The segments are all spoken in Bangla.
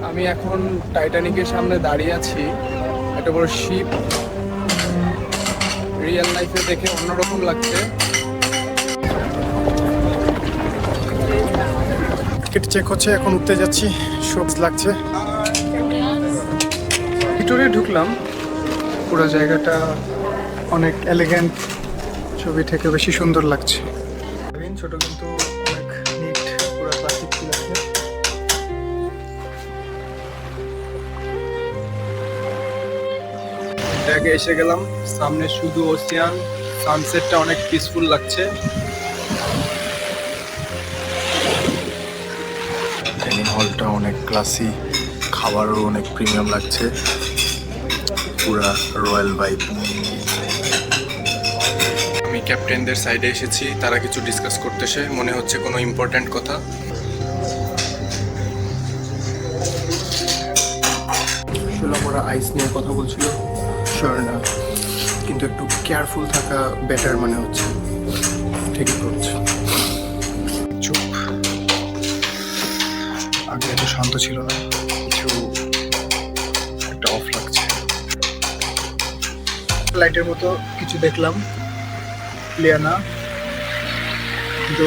আমি এখন টাইটানিকের সামনে দাঁড়িয়ে আছি। একটা বড় শিপ, রিয়েল লাইফে দেখে অন্যরকম লাগছে। টিকিট চেক হচ্ছে, এখন উঠতে যাচ্ছি, শোকস লাগছে। ভিতরে ঢুকলাম, পুরো জায়গাটা অনেক এলিগেন্ট, ছবি থেকে বেশি সুন্দর লাগছে। ছোট কিন্তু অনেক নিট, পুরো ক্লাসিক ফিল আছে। আগে এসে গেলাম, সামনে শুধু ওসিয়ান, সানসেটটা অনেক পিসফুল লাগছে। ডাইনিং হলটা অনেক ক্লাসি, খাবারও অনেক প্রিমিয়াম লাগছে, পুরা রয়্যাল ভাইব। আমি ক্যাপ্টেনদের সাইডে এসেছি, তারা কিছু ডিসকাস করতেছে, মনে হচ্ছে কোনো ইম্পর্ট্যান্ট কথা। আসলে ওরা আইস নিয়ে কথা বলছিল, শিওর না, কিন্তু একটু কেয়ারফুল থাকা বেটার মনে হচ্ছে। ঠিকই করছে। চুপ, আগে এত শান্ত ছিল না, কিছু একটা অফ লাগছে। লাইটের মতো কিছু দেখলাম, ক্লিয়ার না, কিন্তু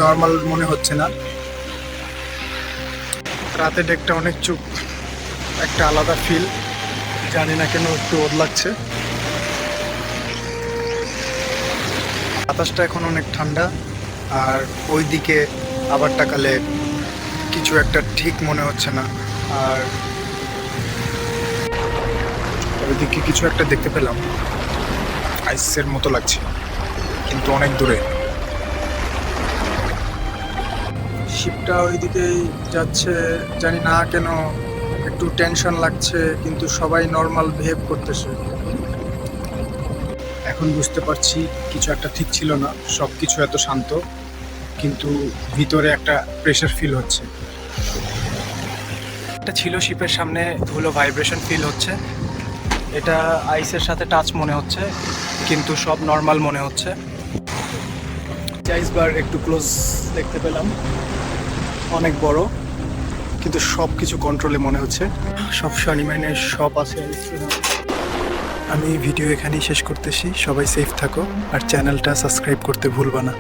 নর্মাল মনে হচ্ছে না। রাতের ডেকটা অনেক চুপ, একটা আলাদা ফিল, জানি না কেন একটু ওর লাগছে। বাতাসটা এখন অনেক ঠান্ডা, আর ওইদিকে আবার তাকালে কিছু একটা ঠিক মনে হচ্ছে না। আর ওইদিকে কিছু একটা দেখতে পেলাম, আইসের মতো লাগছে, কিন্তু অনেক দূরে। শিপটা ওইদিকে যাচ্ছে, জানি না কেন একটু টেনশন লাগছে, কিন্তু সবাই নর্মাল বিহেভ করতেছে। এখন বুঝতে পারছি কিছু একটা ঠিক ছিল না, সব কিছু এত শান্ত, কিন্তু ভিতরে একটা প্রেশার ফিল হচ্ছে। একটা ছিল শিপের সামনে, ধুলো ভাইব্রেশন ফিল হচ্ছে। এটা আইসের সাথে টাচ মনে হচ্ছে, কিন্তু সব নর্মাল মনে হচ্ছে। আইসবার একটু ক্লোজ দেখতে পেলাম, অনেক বড়, কিন্তু সব কিছু কন্ট্রোলে মনে হচ্ছে। সব শনিমাইনে সব আছে। আমি ভিডিও এখানেই শেষ করতেছি, সবাই সেফ থাকো, আর চ্যানেলটা সাবস্ক্রাইব করতে ভুলবা না।